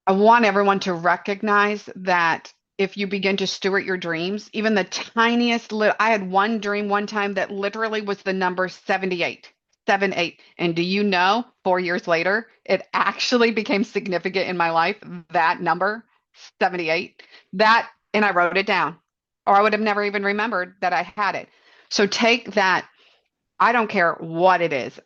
I want everyone to recognize that if you begin to steward your dreams, even the tiniest little, I had one dream one time that literally was the number 78, 7, 8. And do you know, 4 years later, it actually became significant in my life, that number, 78. That, and I wrote it down, or I would have never even remembered that I had it. So take that. I don't care what it is.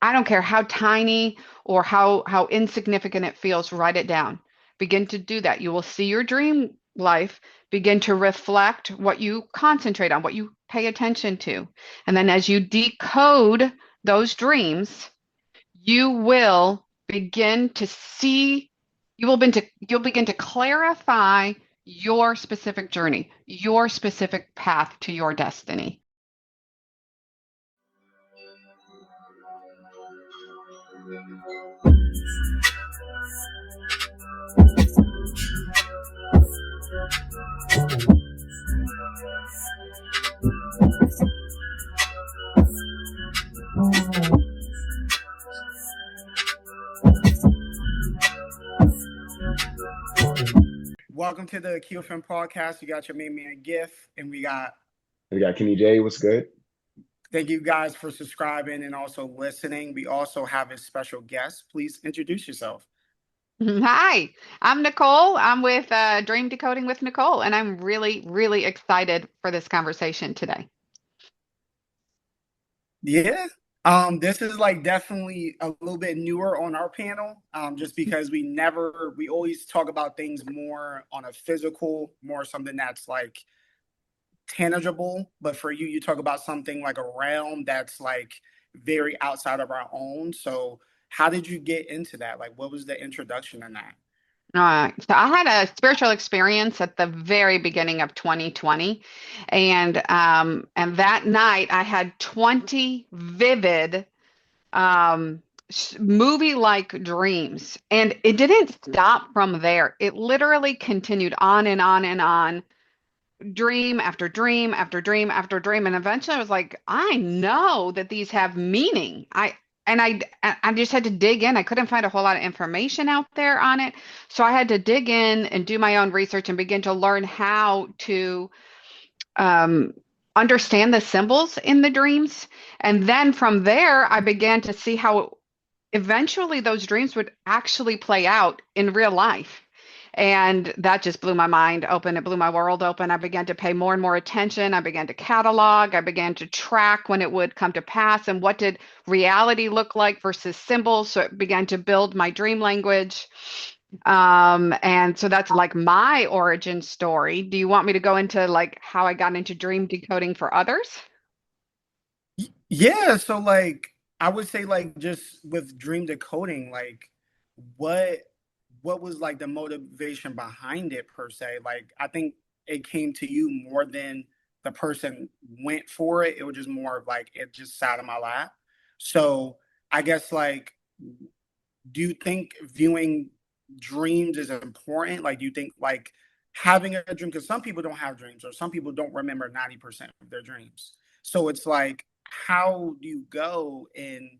I don't care how tiny or how insignificant it feels, write it down. Begin to do that. You will see your dream life begin to reflect what you concentrate on, what you pay attention to. And then as you decode those dreams, you will begin to see, you'll begin to clarify your specific journey, your specific path to your destiny. Welcome to the QFM Podcast. You got your main man Gift, and we got Kenny J. What's good? Thank you guys for subscribing and also listening. We also have a special guest. Please introduce yourself. Hi, I'm Nicole. I'm with Dream Decoding with Nicole, and I'm really, really excited for this conversation today. Yeah. This is like definitely a little bit newer on our panel, just because we always talk about things more on a physical, more something that's like tangible. But for you, you talk about something like a realm that's like very outside of our own. So how did you get into that? Like, what was the introduction in that? So I had a spiritual experience at the very beginning of 2020, and that night I had 20 vivid movie-like dreams, and it didn't stop from there. It literally continued on and on and on, dream after dream after dream after dream, and eventually I was like, I know that these have meaning. I just had to dig in. I couldn't find a whole lot of information out there on it. So I had to dig in and do my own research and begin to learn how to um, understand the symbols in the dreams. And then from there, I began to see how eventually those dreams would actually play out in real life. And that just blew my mind open. It blew my world open. I began to pay more and more attention. I began to catalog. I began to track when it would come to pass and what did reality look like versus symbols. So it began to build my dream language. And so that's like my origin story. Do you want me to go into like how I got into dream decoding for others? Yeah. So like, I would say like just with dream decoding, like what what was like the motivation behind it per se? Like, I think it came to you more than the person went for it. It was just more of like it just sat in my lap. So I guess like, do you think viewing dreams is important? Like, do you think like having a dream? Because some people don't have dreams, or some people don't remember 90% of their dreams. So it's like, how do you go and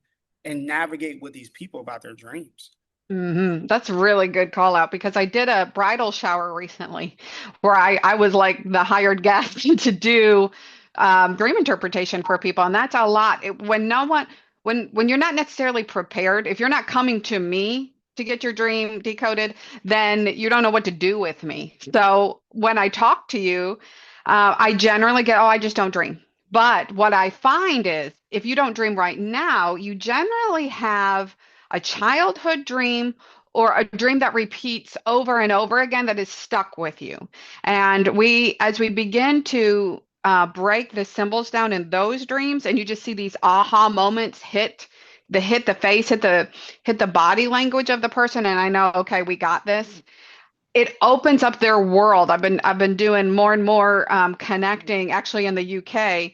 navigate with these people about their dreams? That's a really good call out because I did a bridal shower recently where I was like the hired guest to do dream interpretation for people. And that's a lot. When no one, when you're not necessarily prepared, if you're not coming to me to get your dream decoded, then you don't know what to do with me. So when I talk to you, I generally get, oh, I just don't dream. But what I find is if you don't dream right now, you generally have a childhood dream or a dream that repeats over and over again that is stuck with you. And as we begin to break the symbols down in those dreams, and you just see these aha moments hit the face, hit the body language of the person, and I know, okay, we got this. It opens up their world. I've been doing more and more connecting actually in the UK,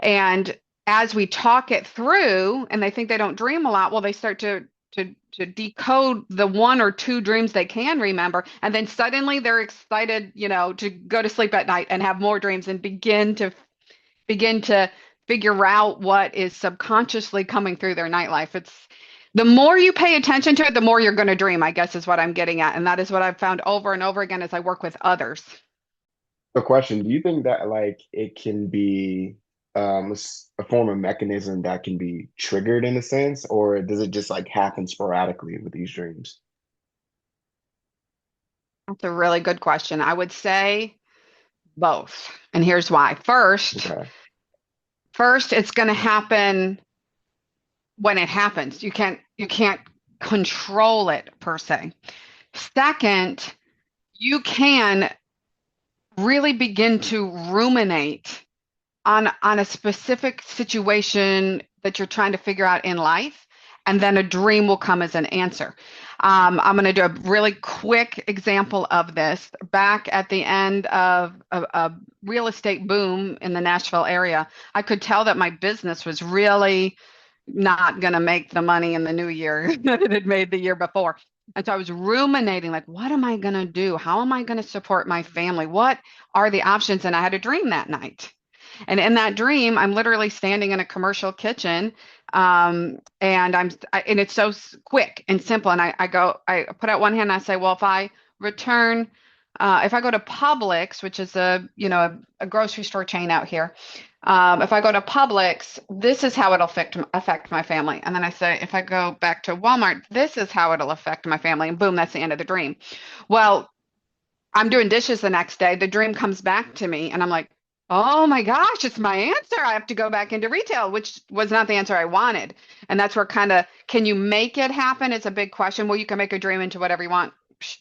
and as we talk it through, and they think they don't dream a lot, well, they start to decode the one or two dreams they can remember, and then suddenly they're excited, to go to sleep at night and have more dreams and begin to figure out what is subconsciously coming through their nightlife. The more you pay attention to it, the more you're going to dream, I guess is what I'm getting at. And that is what I've found over and over again as I work with others. A question, do you think that like it can be a form of mechanism that can be triggered in a sense, or does it just like happen sporadically with these dreams? That's a really good question. I would say both. And here's why. Okay. First, it's going to happen when it happens. You can't control it per se. Second, you can really begin to ruminate on a specific situation that you're trying to figure out in life, and then a dream will come as an answer. I'm going to do a really quick example of this. Back at the end of a real estate boom in the Nashville area, I could tell that my business was really not going to make the money in the new year that it had made the year before. And so I was ruminating, like, what am I going to do? How am I going to support my family? What are the options? And I had a dream that night. And in that dream, I'm literally standing in a commercial kitchen, and it's so quick and simple. And I put out one hand and I say, well, if I go to Publix, which is a grocery store chain out here, if I go to Publix, this is how it'll affect my family. And then I say, if I go back to Walmart, this is how it'll affect my family. And boom, that's the end of the dream. Well, I'm doing dishes the next day. The dream comes back to me, and I'm like, oh my gosh, it's my answer. I have to go back into retail, which was not the answer I wanted. And that's where can you make it happen? It's a big question. Well, you can make a dream into whatever you want.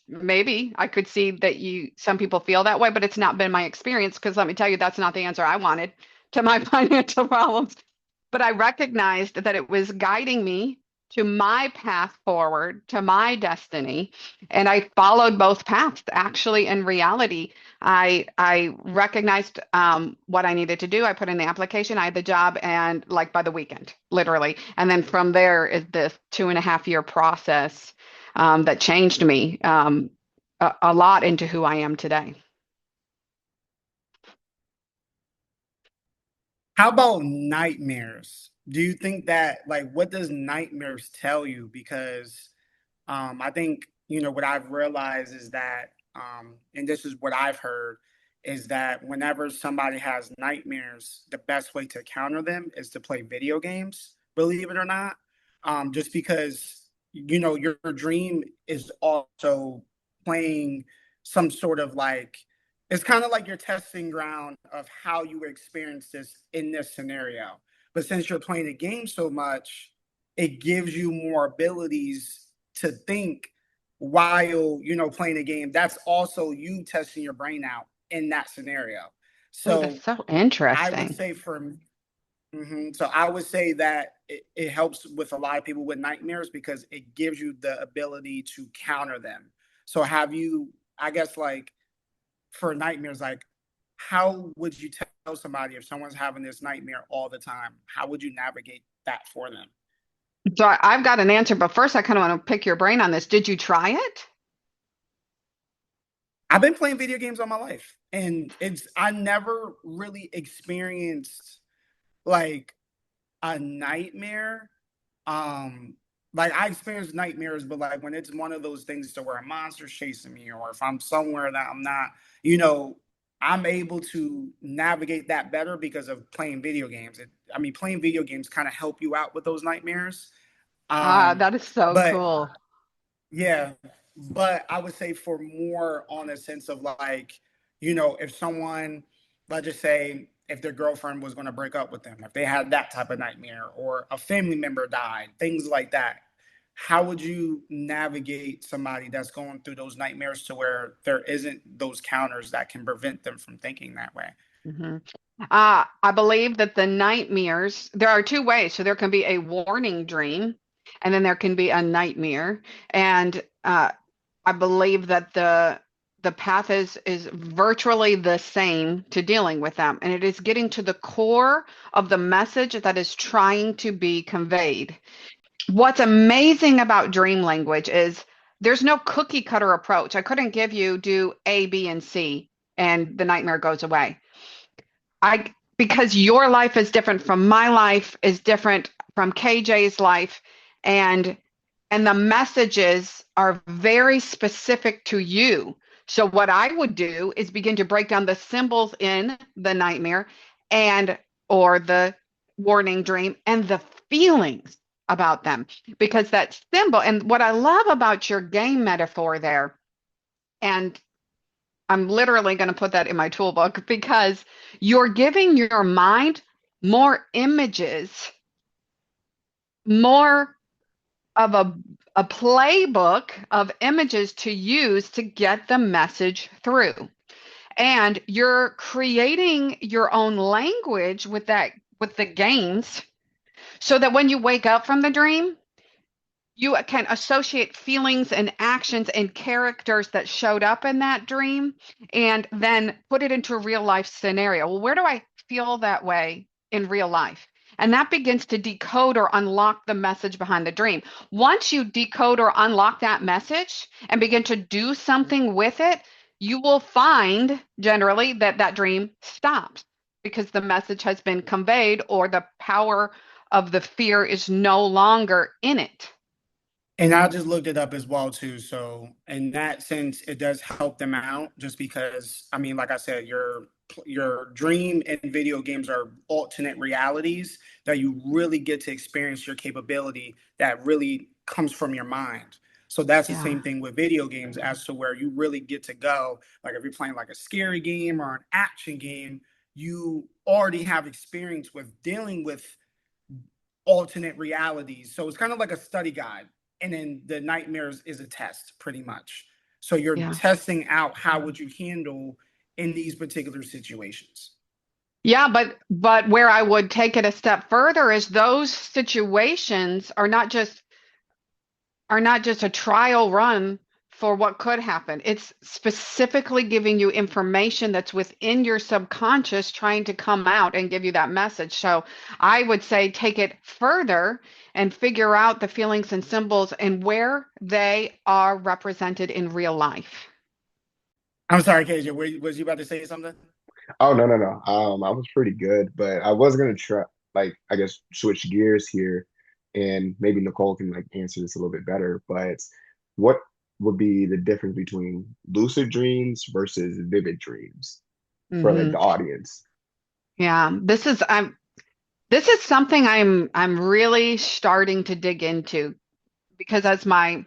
Maybe I could see that some people feel that way, but it's not been my experience because let me tell you, that's not the answer I wanted to my financial problems. But I recognized that it was guiding me to my path forward, to my destiny. And I followed both paths. Actually, in reality, I recognized what I needed to do. I put in the application. I had the job, and like by the weekend, literally. And then from there is this 2.5 year process that changed me a lot into who I am today. How about nightmares? Do you think that like what does nightmares tell you? Because I think what I've realized is that, and this is what I've heard, is that whenever somebody has nightmares, the best way to counter them is to play video games. Believe it or not, just because your dream is also playing some sort of like it's kind of like your testing ground of how you experience this in this scenario. But since you're playing the game so much, it gives you more abilities to think while playing the game. That's also you testing your brain out in that scenario. Oh, that's So so I would interesting. say so I would say that it helps with a lot of people with nightmares because it gives you the ability to counter them. So have you, I guess, like for nightmares, like how would you tell somebody if someone's having this nightmare all the time? How would you navigate that for them? So I've got an answer, but first I kind of want to pick your brain on this. Did you try it? I've been playing video games all my life, and I never really experienced like a nightmare. Um, like I experience nightmares, but like when it's one of those things to where a monster's chasing me, or if I'm somewhere that I'm not, you know, I'm able to navigate that better because of playing video games. Playing video games kind of help you out with those nightmares. Ah, Um, that is so but cool. yeah, but I would say for more on a sense of like, if someone, let's just say, if their girlfriend was going to break up with them, if they had that type of nightmare, or a family member died, things like that, how would you navigate somebody that's going through those nightmares to where there isn't those counters that can prevent them from thinking that way? Hmm. I believe that the nightmares, there are two ways. So there can be a warning dream, and then there can be a nightmare. And I believe that the path is virtually the same to dealing with them, and it is getting to the core of the message that is trying to be conveyed. What's amazing about dream language is there's no cookie cutter approach. I couldn't give you do A, B, and C, and the nightmare goes away. Because your life is different from my life, is different from KJ's life. and the messages are very specific to you. So what I would do is begin to break down the symbols in the nightmare and or the warning dream and the feelings about them, because that symbol, and what I love about your game metaphor there, and I'm literally going to put that in my toolbook, because you're giving your mind more images, more of a playbook of images to use to get the message through. And you're creating your own language with the games, so that when you wake up from the dream, you can associate feelings and actions and characters that showed up in that dream and then put it into a real life scenario. Well, where do I feel that way in real life? And that begins to decode or unlock the message behind the dream. Once you decode or unlock that message and begin to do something with it, you will find generally that that dream stops, because the message has been conveyed, or the power of the fear is no longer in it. And I just looked it up as well too. So in that sense, it does help them out, just because, I mean, like I said, your dream and video games are alternate realities that you really get to experience your capability that really comes from your mind. So that's the Yeah. same thing with video games, as to where you really get to go. Like if you're playing like a scary game or an action game, you already have experience with dealing with alternate realities. So it's kind of like a study guide. And then the nightmares is a test, pretty much. So you're Yeah. testing out how would you handle in these particular situations. Yeah, but where I would take it a step further is those situations are not just a trial run for what could happen. It's specifically giving you information that's within your subconscious trying to come out and give you that message. So I would say take it further and figure out the feelings and symbols and where they are represented in real life. I'm sorry, KJ, was you about to say something? Oh, no, no, no. I was pretty good, but I was gonna try, like, I guess, switch gears here, and maybe Nicole can like answer this a little bit better. But what would be the difference between lucid dreams versus vivid dreams for like Hmm. the audience? Yeah, this is something I'm really starting to dig into, because as my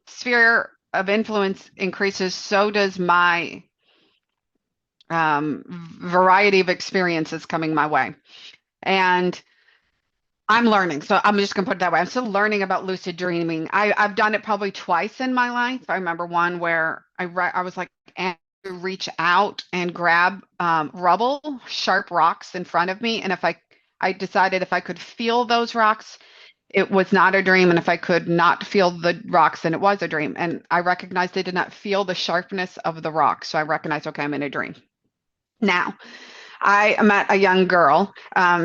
sphere of influence increases, so does my variety of experiences coming my way. And I'm learning. So I'm just going to put it that way. I'm still learning about lucid dreaming. I've done it probably twice in my life. I remember one where I was like, and reach out and grab rubble, sharp rocks in front of me. And I decided if I could feel those rocks, it was not a dream. And if I could not feel the rocks, then it was a dream. And I recognized I did not feel the sharpness of the rocks. So I recognized, okay, I'm in a dream. Now, I met a young girl.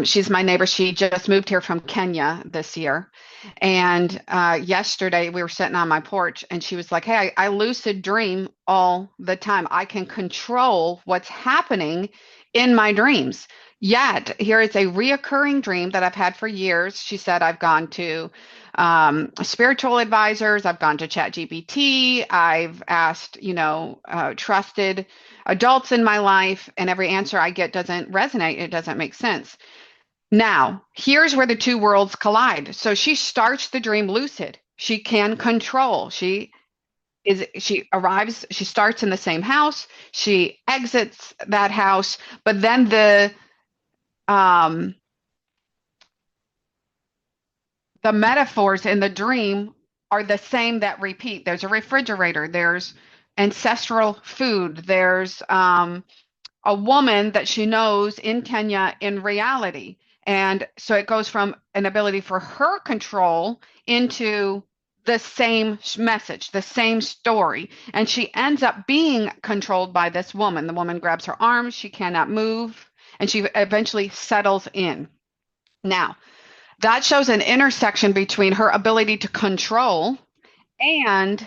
She's my neighbor. She just moved here from Kenya this year. And yesterday we were sitting on my porch and she was like, hey, I lucid dream all the time. I can control what's happening in my dreams. Yet, here is a reoccurring dream that I've had for years. She said, I've gone to spiritual advisors, I've gone to ChatGPT, I've asked, trusted adults in my life, and every answer I get doesn't resonate. It doesn't make sense. Now, here's where the two worlds collide. So she starts the dream lucid. She can control. She arrives, she starts in the same house, she exits that house, but then the metaphors in the dream are the same that repeat. There's a refrigerator, there's ancestral food, there's a woman that she knows in Kenya in reality. And so it goes from an ability for her control into the same message, the same story. And she ends up being controlled by this woman. The woman grabs her arms, she cannot move, and she eventually settles in. Now, that shows an intersection between her ability to control and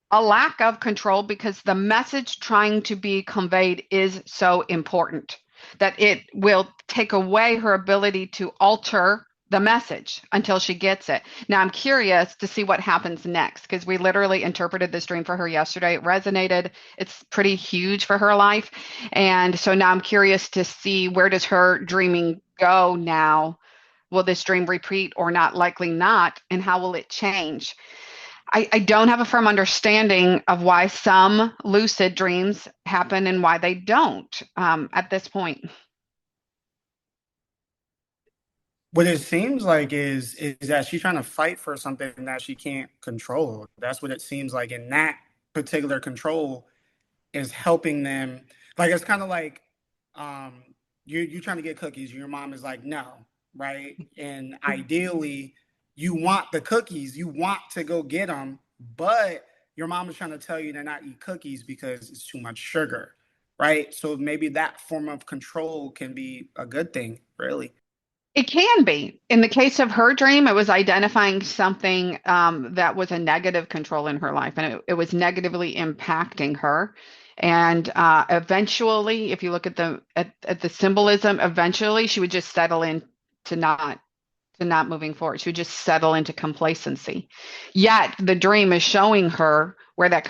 a lack of control, because the message trying to be conveyed is so important that it will take away her ability to alter the message until she gets it. Now I'm curious to see what happens next because we literally interpreted this dream for her yesterday. It resonated. It's pretty huge for her life. And so now I'm curious to see where does her dreaming go now? Will this dream repeat or not? Likely not. And how will it change? I don't have a firm understanding of why some lucid dreams happen and why they don't at this point. What it seems like is that she's trying to fight for something that she can't control. That's what it seems like. And that particular control is helping them. Like it's kind of like you're trying to get cookies. Your mom is like, no, right? And ideally, you want the cookies. You want to go get them, but your mom is trying to tell you to not eat cookies because it's too much sugar, right? So maybe that form of control can be a good thing, really. It can be. In the case of her dream, it was identifying something that was a negative control in her life, and it was negatively impacting her. And eventually, if you look at the symbolism, eventually she would just settle in to not moving forward. She would just settle into complacency. Yet the dream is showing her where that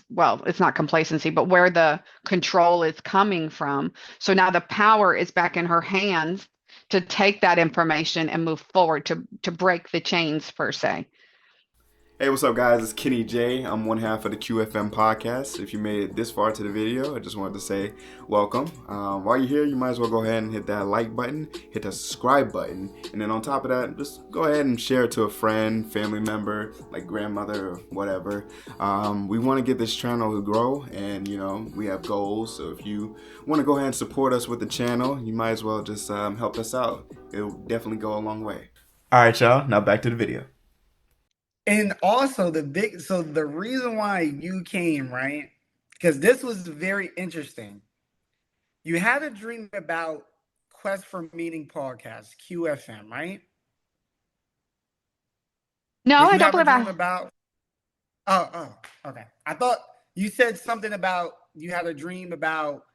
well, it's not complacency, but where the control is coming from. So now the power is back in her hands to take that information and move forward to break the chains per se. Hey, what's up, guys? It's Kenny J. I'm one half of the QFM Podcast. If you made it this far to the video, I just wanted to say welcome. While you're here, you might as well go ahead and hit that like button, hit the subscribe button, and then on top of that, just go ahead and share it to a friend, family member, like grandmother or whatever. We want to get this channel to grow, and we have goals. So if you want to go ahead and support us with the channel, you might as well just help us out. It'll definitely go a long way. All right, y'all. Now back to the video. And also the reason why you came, right? Because this was very interesting. You had a dream about Quest for Meaning podcast, QFM, right? No, Did I you don't have a believe dream about? Oh, okay. I thought you said something about you had a dream about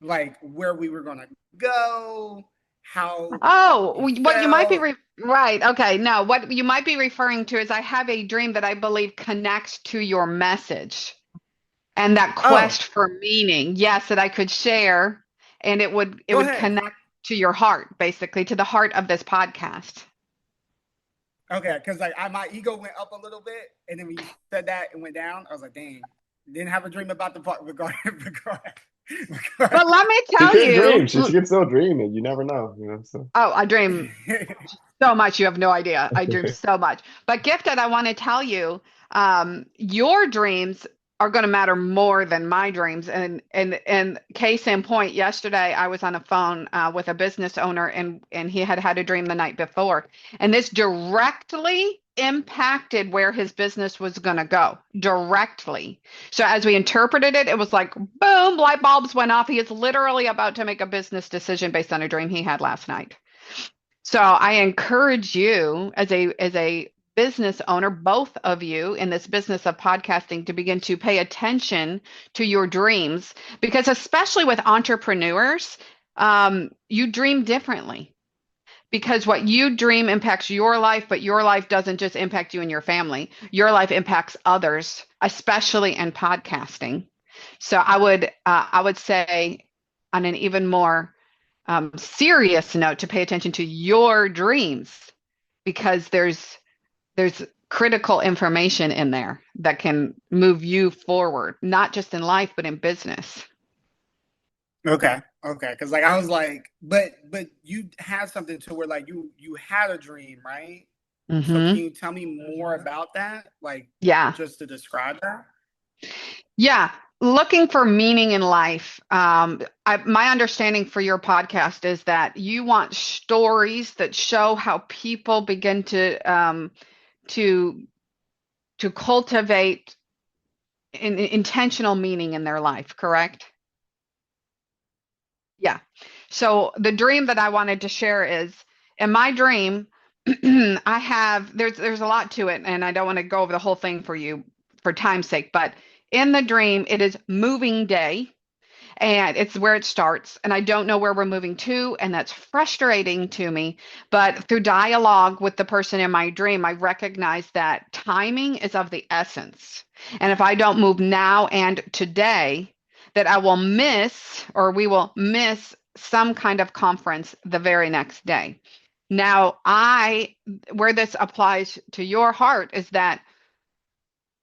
like where we were gonna go, how Oh, you what you might be felt. right. Okay. No, what you might be referring to is I have a dream that I believe connects to your message and that Oh, quest for meaning. Yes, that I could share and it go would ahead. connect to your heart, basically, to the heart of this podcast. Okay, because like my ego went up a little bit, and then when you said that it went down, I was like, dang, didn't have a dream about the part regarding. But let me She tell can dream. you, She can still dream, and you never know. So. oh, I dream so much, you have no idea. I dream so much. But Gifted, I want to tell you, your dreams are going to matter more than my dreams. And case in point, yesterday I was on a phone with a business owner, and he had had a dream the night before, and this directly impacted where his business was going to go directly. So as we interpreted it, it was like boom, light bulbs went off. He is literally about to make a business decision based on a dream he had last night. So I encourage you as a business owner, both of you in this business of podcasting, to begin to pay attention to your dreams, because especially with entrepreneurs, you dream differently because what you dream impacts your life, but your life doesn't just impact you and your family. Your life impacts others, especially in podcasting. So I would say on an even more serious note to pay attention to your dreams because there's critical information in there that can move you forward, not just in life, but in business. Okay, because like I was like, but you had something to where like you had a dream, right? So can you tell me more about that? Like, Yeah. just to describe that? Yeah. Looking for meaning in life. My understanding for your podcast is that you want stories that show how people begin to cultivate intentional meaning in their life, correct? Yeah. So the dream that I wanted to share is in my dream, there's a lot to it, and I don't want to go over the whole thing for you for time's sake, but in the dream, it is moving day. and it's where it starts. And I don't know where we're moving to, and that's frustrating to me. But through dialogue with the person in my dream, I recognize that timing is of the essence. And if I don't move now and today, that I will miss, or we will miss some kind of conference the very next day. Now, where this applies to your heart is that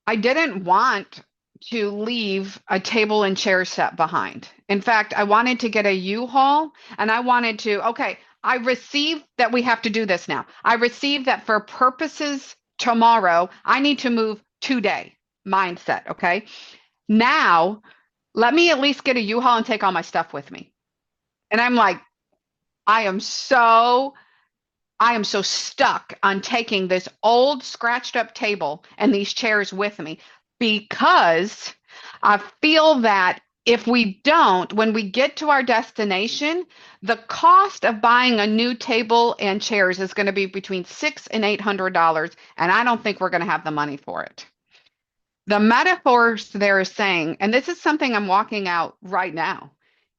I didn't want to leave a table and chair set behind. In fact, I wanted to get a U-Haul, and I wanted to, okay, I received that we have to do this now. I received that for purposes tomorrow, I need to move today mindset. Okay. Now, let me at least get a U-Haul and take all my stuff with me. And I'm like, I am so stuck on taking this old scratched up table and these chairs with me, because I feel that if we don't, when we get to our destination, the cost of buying a new table and chairs is going to be between $600 and $800, and I don't think we're going to have the money for it. The metaphors they're saying, and this is something I'm walking out right now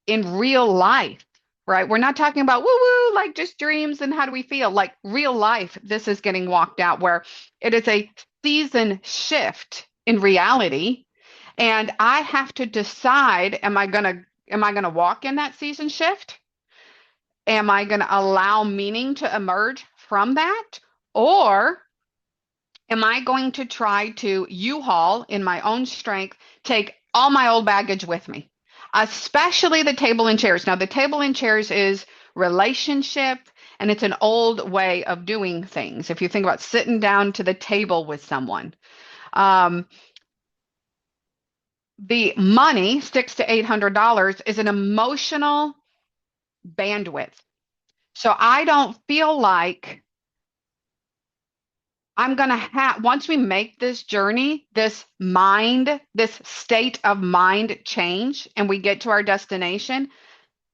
in real life, right? We're not talking about woo-woo, like just dreams and how do we feel, like real life. This is getting walked out where it is a season shift in reality. And I have to decide, am I going to walk in that season shift? Am I going to allow meaning to emerge from that? Or am I going to try to U-Haul in my own strength, take all my old baggage with me, especially the table and chairs? Now, the table and chairs is relationship, and it's an old way of doing things. If you think about sitting down to the table with someone, the money, $600 to $800, is an emotional bandwidth. So I don't feel like I'm going to have, once we make this journey, this state of mind change, and we get to our destination,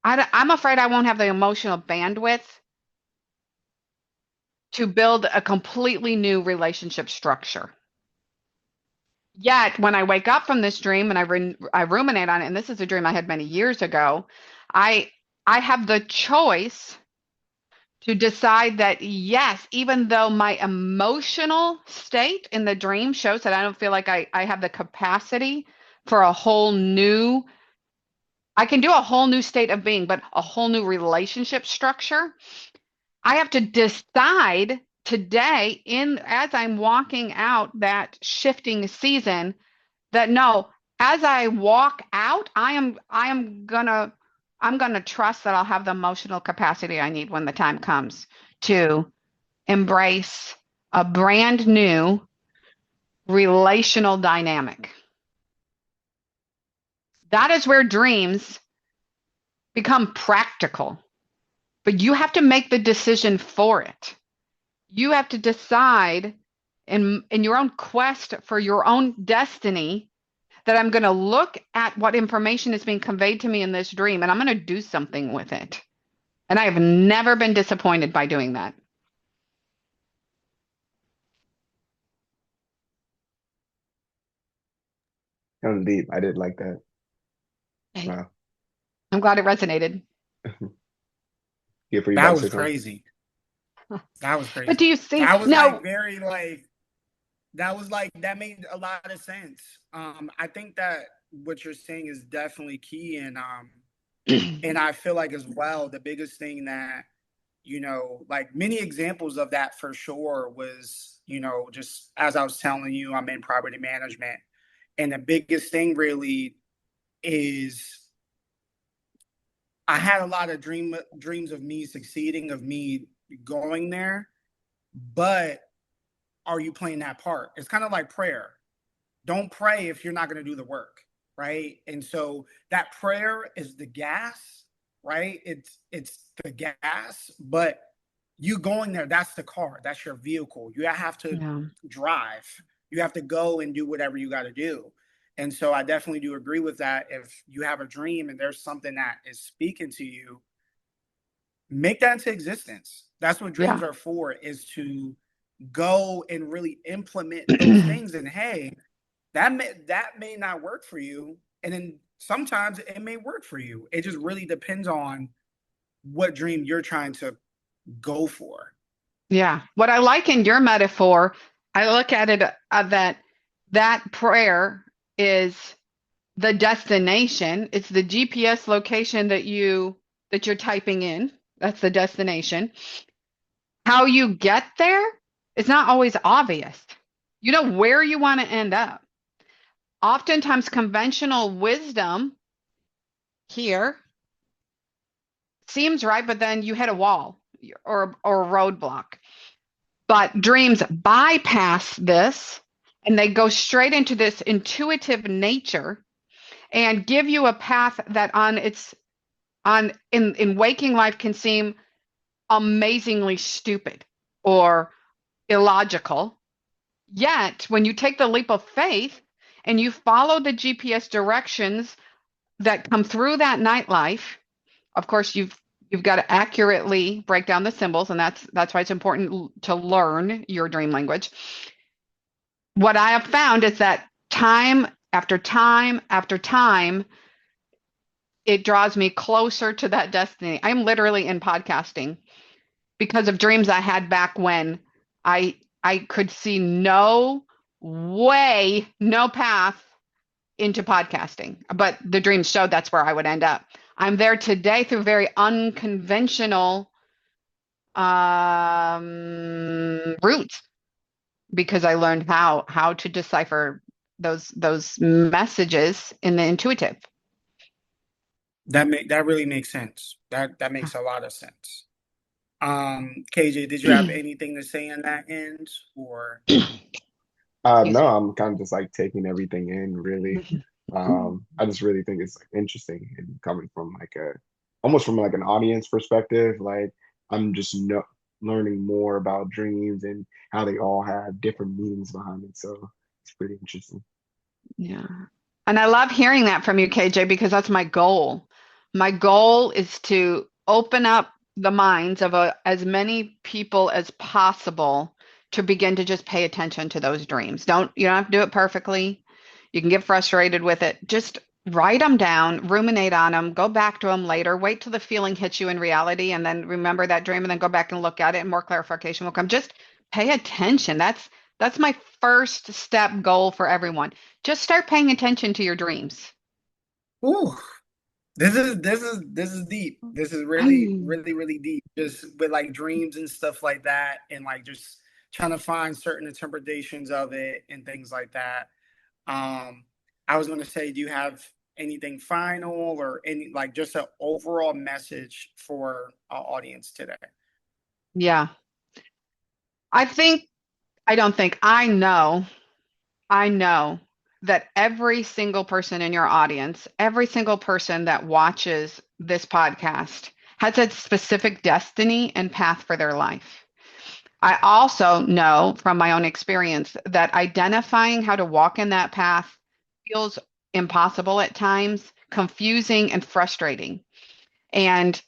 I'm afraid I won't have the emotional bandwidth to build a completely new relationship structure. Yet, when I wake up from this dream and I ruminate on it, and this is a dream I had many years ago, I have the choice to decide that, yes, even though my emotional state in the dream shows that I don't feel like I have the capacity for I can do a whole new state of being, but a whole new relationship structure. I have to decide today, as I'm walking out that shifting season, that no, as I walk out, I'm gonna trust that I'll have the emotional capacity I need when the time comes to embrace a brand new relational dynamic. That is where dreams become practical, but you have to make the decision for it. You have to decide in your own quest for your own destiny that I'm going to look at what information is being conveyed to me in this dream, and I'm going to do something with it. And I have never been disappointed by doing that. That was deep. I did like that. Hey, Wow. I'm glad it resonated. Yeah, for you That about to was say something? crazy. That was crazy. But do you see? That was No, like very like that made a lot of sense. I think that what you're saying is definitely key, and I feel like as well the biggest thing that like many examples of that for sure was just as I was telling you, I'm in property management, and the biggest thing really is I had a lot of dreams of me succeeding, of me going there, but are you playing that part? It's kind of like prayer. Don't pray if you're not going to do the work, right? And so that prayer is the gas, right? It's the gas, but you going there, that's the car, that's your vehicle. You have to drive. You have to go and do whatever you got to do. And so I definitely do agree with that. If you have a dream and there's something that is speaking to you, make that into existence. That's what dreams are for, is to go and really implement those things. And hey, that may not work for you. And then sometimes it may work for you. It just really depends on what dream you're trying to go for. Yeah. What I like in your metaphor, I look at it that prayer is the destination. It's the GPS location that you're typing in. That's the destination. How you get there is not always obvious. You know where you want to end up. Oftentimes conventional wisdom here seems right, but then you hit a wall or a roadblock. But dreams bypass this and they go straight into this intuitive nature and give you a path that in waking life can seem amazingly stupid or illogical. Yet when you take the leap of faith and you follow the GPS directions that come through that nightlife, of course you've got to accurately break down the symbols, and that's why it's important to learn your dream language. What I have found is that time after time after time, it draws me closer to that destiny. I'm literally in podcasting because of dreams I had back when I could see no way, no path into podcasting, but the dreams showed that's where I would end up. I'm there today through very unconventional routes because I learned how to decipher those messages in the intuitive. That really makes sense. That makes a lot of sense. KJ, did you have anything to say in that end, or? No, I'm kind of just like taking everything in, really. I just really think it's interesting and coming from almost from like an audience perspective. Like I'm just learning more about dreams and how they all have different meanings behind it. So it's pretty interesting. Yeah. And I love hearing that from you, KJ, because that's my goal. My goal is to open up the minds of as many people as possible to begin to just pay attention to those dreams. You don't have to do it perfectly. You can get frustrated with it. Just write them down, ruminate on them, go back to them later, wait till the feeling hits you in reality, and then remember that dream and then go back and look at it and more clarification will come. Just pay attention. That's my first step goal for everyone. Just start paying attention to your dreams. Ooh, this is deep. This is really, really, really deep. Just with like dreams and stuff like that, and like just trying to find certain interpretations of it and things like that. I was going to say, do you have anything final or any like just an overall message for our audience today? Yeah. I know that every single person in your audience, every single person that watches this podcast has a specific destiny and path for their life. I also know from my own experience that identifying how to walk in that path feels impossible at times, confusing and frustrating. And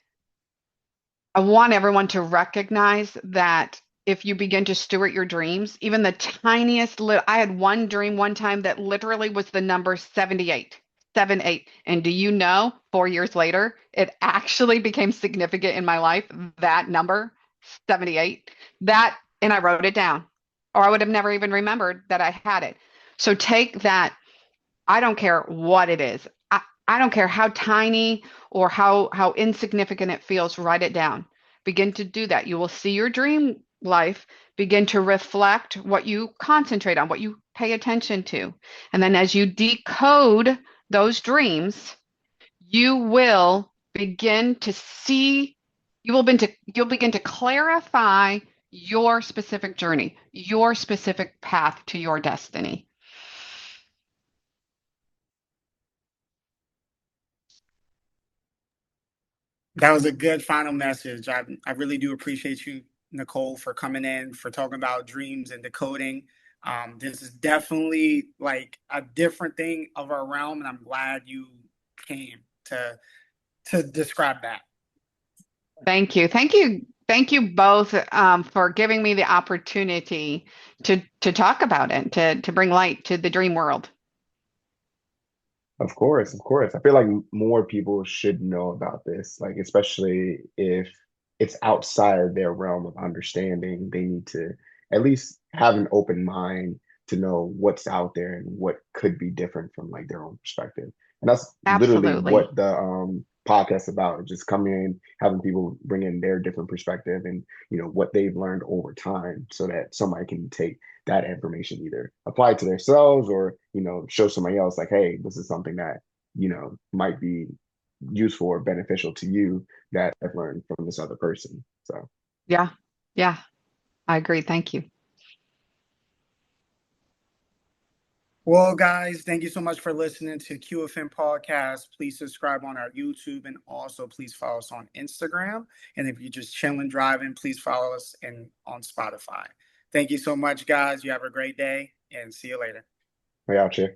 I want everyone to recognize that if you begin to steward your dreams, even the tiniest little, I had one dream one time that literally was the number 78. 78. And do you know, 4 years later, it actually became significant in my life, that number, 78. And I wrote it down, or I would have never even remembered that I had it. So take that. I don't care what it is. I don't care how tiny or how insignificant it feels. Write it down. Begin to do that. You will see your dream life begin to reflect what you concentrate on, what you pay attention to. And then as you decode those dreams, you will begin to see, you'll begin to clarify your specific journey, your specific path to your destiny. That was a good final message. I really do appreciate you, Nicole, for coming in, for talking about dreams and decoding. This is definitely like a different thing of our realm, and I'm glad you came to describe that. Thank you. Thank you. Thank you both for giving me the opportunity to talk about it, to bring light to the dream world. Of course, of course. I feel like more people should know about this, like especially if it's outside of their realm of understanding. They need to at least have an open mind to know what's out there and what could be different from like their own perspective. And that's literally Absolutely. what the podcast is about, just coming in, having people bring in their different perspective and what they've learned over time so that somebody can take that information either apply it to themselves or show somebody else like, hey, this is something that might be useful or beneficial to you that I've learned from this other person. So Yeah. Yeah. I agree. Thank you. Well, guys, thank you so much for listening to QFM Podcast. Please subscribe on our YouTube and also please follow us on Instagram. And if you're just chilling, driving, please follow us on Spotify. Thank you so much, guys. You have a great day and see you later. way out here.